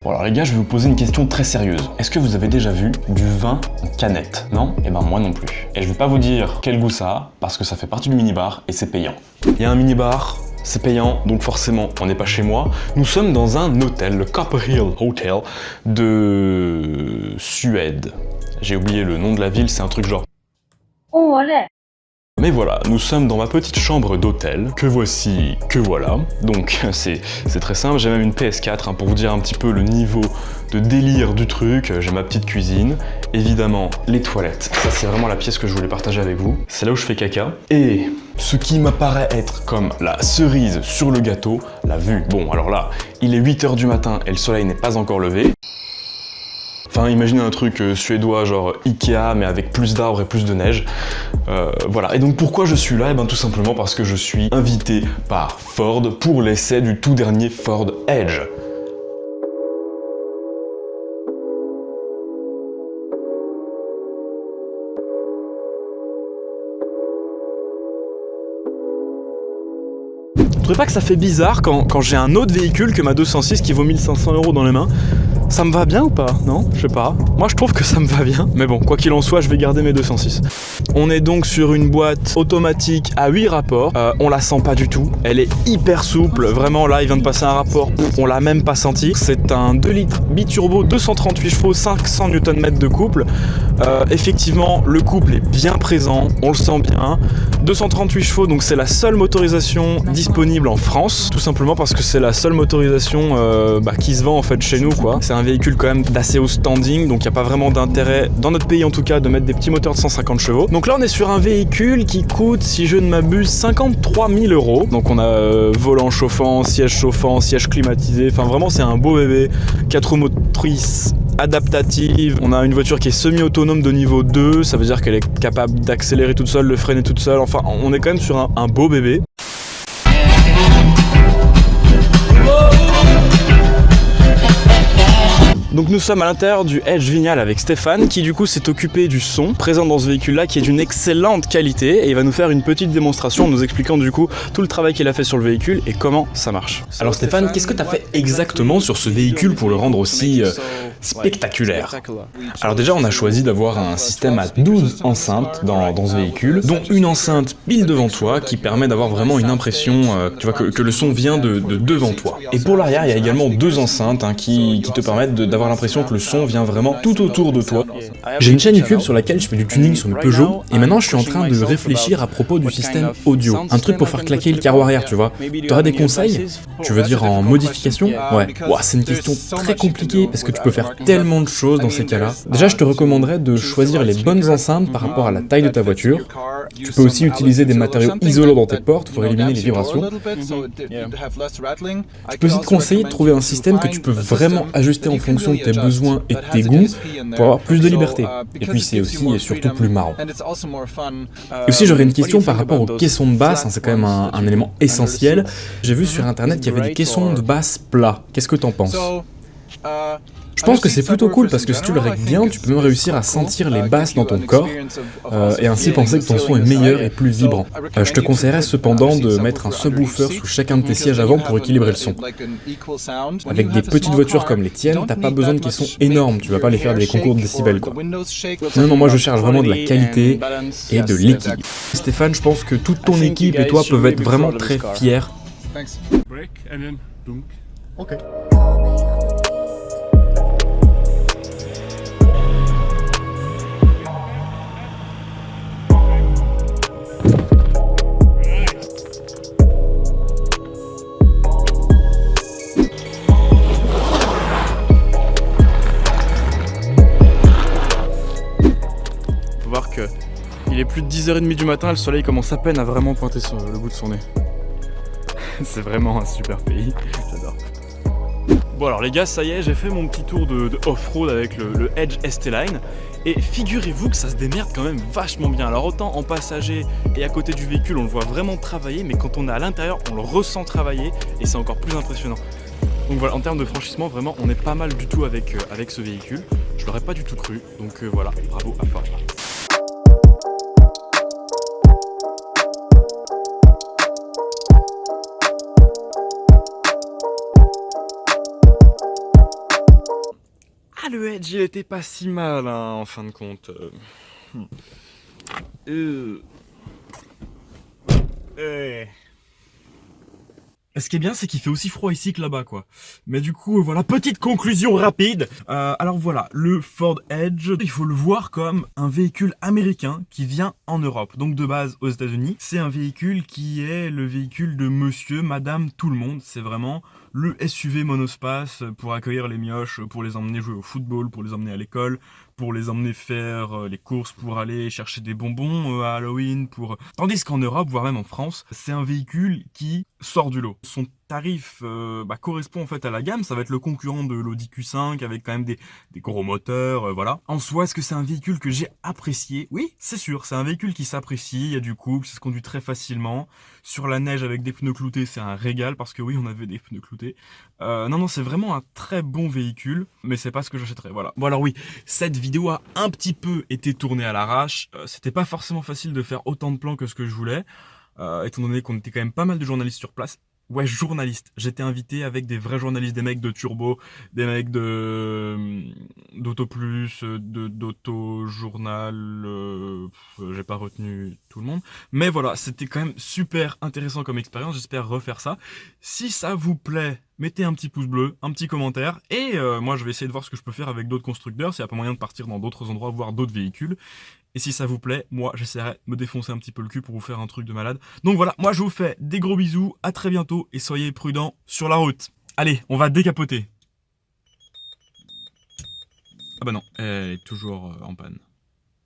Bon alors les gars, je vais vous poser une question très sérieuse. Est-ce que vous avez déjà vu du vin en canette? Non? Eh ben moi non plus. Et je vais pas vous dire quel goût ça a, parce que ça fait partie du minibar et c'est payant. Il y a un minibar, c'est payant, donc forcément on n'est pas chez moi. Nous sommes dans un hôtel, le Copperhill Hotel de Suède. J'ai oublié le nom de la ville, c'est un truc genre... Oh voilà. Mais voilà, nous sommes dans ma petite chambre d'hôtel, que voici, que voilà. Donc c'est très simple, j'ai même une PS4 pour vous dire un petit peu le niveau de délire du truc. J'ai ma petite cuisine, évidemment les toilettes. Ça c'est vraiment la pièce que je voulais partager avec vous. C'est là où je fais caca. Et ce qui m'apparaît être comme la cerise sur le gâteau, la vue. Bon alors là, il est 8 h du matin et le soleil n'est pas encore levé. Enfin, imaginez un truc suédois genre Ikea mais avec plus d'arbres et plus de neige. Voilà. Et donc pourquoi je suis là? Eh bien tout simplement parce que je suis invité par Ford pour l'essai du tout dernier Ford Edge. Vous trouvez pas que ça fait bizarre quand j'ai un autre véhicule que ma 206 qui vaut 1500 € dans les mains? Ça me va bien ou pas? Non? Je sais pas. Moi je trouve que ça me va bien. Mais bon, quoi qu'il en soit, je vais garder mes 206. On est donc sur une boîte automatique à 8 rapports. On la sent pas du tout. Elle est hyper souple. Vraiment là, il vient de passer un rapport. On l'a même pas senti. C'est un 2 litres biturbo, 238 chevaux, 500 Nm de couple. Effectivement, le couple est bien présent. On le sent bien. 238 chevaux, donc c'est la seule motorisation disponible en France. Tout simplement parce que c'est la seule motorisation qui se vend en fait chez nous quoi. C'est un véhicule quand même d'assez haut standing, donc il n'y a pas vraiment d'intérêt, dans notre pays en tout cas, de mettre des petits moteurs de 150 chevaux. Donc là on est sur un véhicule qui coûte, si je ne m'abuse, 53 000 €. Donc on a volant chauffant, siège climatisé, enfin vraiment c'est un beau bébé, 4 roues motrices adaptative. On a une voiture qui est semi-autonome de niveau 2, ça veut dire qu'elle est capable d'accélérer toute seule, de freiner toute seule, enfin on est quand même sur un beau bébé. Donc nous sommes à l'intérieur du Edge Vignale avec Stéphane qui du coup s'est occupé du son présent dans ce véhicule là qui est d'une excellente qualité et il va nous faire une petite démonstration en nous expliquant du coup tout le travail qu'il a fait sur le véhicule et comment ça marche. Alors Stéphane, qu'est-ce que tu as fait exactement sur ce véhicule pour le rendre aussi spectaculaire? Alors déjà on a choisi d'avoir un système à 12 enceintes dans ce véhicule, dont une enceinte pile devant toi qui permet d'avoir vraiment une impression tu vois, que le son vient de devant toi. Et pour l'arrière il y a également 2 enceintes qui te permettent d'avoir l'impression que le son vient vraiment tout autour de toi. J'ai une chaîne YouTube sur laquelle je fais du tuning sur mes Peugeot et maintenant je suis en train de réfléchir à propos du système audio. Un truc pour faire claquer le carreau arrière, tu vois. T'auras des conseils? Tu veux dire en modification? Ouais. Ouah, c'est une question très compliquée parce que tu peux faire tellement de choses dans ces cas-là. Déjà, je te recommanderais de choisir les bonnes enceintes par rapport à la taille de ta voiture. Tu peux aussi utiliser des matériaux isolants dans tes portes pour éliminer les vibrations. Je peux aussi te conseiller de trouver un système que tu peux vraiment ajuster en fonction de tes besoins et de tes goûts pour avoir plus de liberté. Et puis c'est aussi et surtout plus marrant. Et aussi j'aurais une question par rapport aux caissons de basse, c'est quand même un élément essentiel. J'ai vu sur internet qu'il y avait des caissons de basse plats. Qu'est-ce que t'en penses? Je pense que c'est plutôt cool parce que si tu le règles bien, tu peux même réussir à sentir les basses dans ton corps et ainsi penser que ton son est meilleur et plus vibrant. Je te conseillerais cependant de mettre un subwoofer sous chacun de tes sièges avant pour équilibrer le son. Avec des petites voitures comme les tiennes, t'as pas besoin de caissons énormes, tu vas pas les faire des concours de décibels quoi. Non, moi je cherche vraiment de la qualité et de l'équilibre. Stéphane, je pense que toute ton équipe et toi peuvent être vraiment très fiers. Ok. Faut voir que il est plus de 10h30 du matin, le soleil commence à peine à vraiment pointer sur le bout de son nez. C'est vraiment un super pays, j'adore. Bon alors les gars, ça y est, j'ai fait mon petit tour de off-road avec le Edge ST-Line et figurez-vous que ça se démerde quand même vachement bien. Alors autant en passager et à côté du véhicule on le voit vraiment travailler, mais quand on est à l'intérieur on le ressent travailler et c'est encore plus impressionnant. Donc voilà, en termes de franchissement, vraiment on est pas mal du tout avec ce véhicule. Je l'aurais pas du tout cru, donc voilà, bravo à Ford. le Edge, il était pas si mal, hein, en fin de compte. Ce qui est bien, c'est qu'il fait aussi froid ici que là-bas, quoi. Mais du coup, voilà, petite conclusion rapide. Alors voilà, le Ford Edge, il faut le voir comme un véhicule américain qui vient en Europe. Donc de base aux États-Unis, c'est un véhicule qui est le véhicule de monsieur, madame, tout le monde. C'est vraiment le SUV monospace pour accueillir les mioches, pour les emmener jouer au football, pour les emmener à l'école, pour les emmener faire les courses, pour aller chercher des bonbons à Halloween, Tandis qu'en Europe, voire même en France, c'est un véhicule qui sort du lot. Son tarif correspond en fait à la gamme, ça va être le concurrent de l'Audi Q5 avec quand même des gros moteurs, voilà. En soi, est-ce que c'est un véhicule que j'ai apprécié? Oui, c'est sûr, c'est un véhicule qui s'apprécie, il y a du couple, ça se conduit très facilement. Sur la neige avec des pneus cloutés, c'est un régal parce que oui, on avait des pneus cloutés. Non, c'est vraiment un très bon véhicule, mais c'est pas ce que j'achèterais, voilà. Bon alors oui, cette vidéo a un petit peu été tournée à l'arrache, c'était pas forcément facile de faire autant de plans que ce que je voulais, étant donné qu'on était quand même pas mal de journalistes sur place. Ouais, journaliste. J'étais invité avec des vrais journalistes, des mecs de Turbo, des mecs d'Auto Plus, d'Auto Journal. J'ai pas retenu tout le monde, mais voilà, c'était quand même super intéressant comme expérience. J'espère refaire ça. Si ça vous plaît, mettez un petit pouce bleu, un petit commentaire, et moi je vais essayer de voir ce que je peux faire avec d'autres constructeurs. S'il n'y a pas moyen de partir dans d'autres endroits, voir d'autres véhicules. Et si ça vous plaît, moi j'essaierai de me défoncer un petit peu le cul pour vous faire un truc de malade. Donc voilà, moi je vous fais des gros bisous, à très bientôt et soyez prudents sur la route. Allez, on va décapoter. Ah bah non, elle est toujours en panne.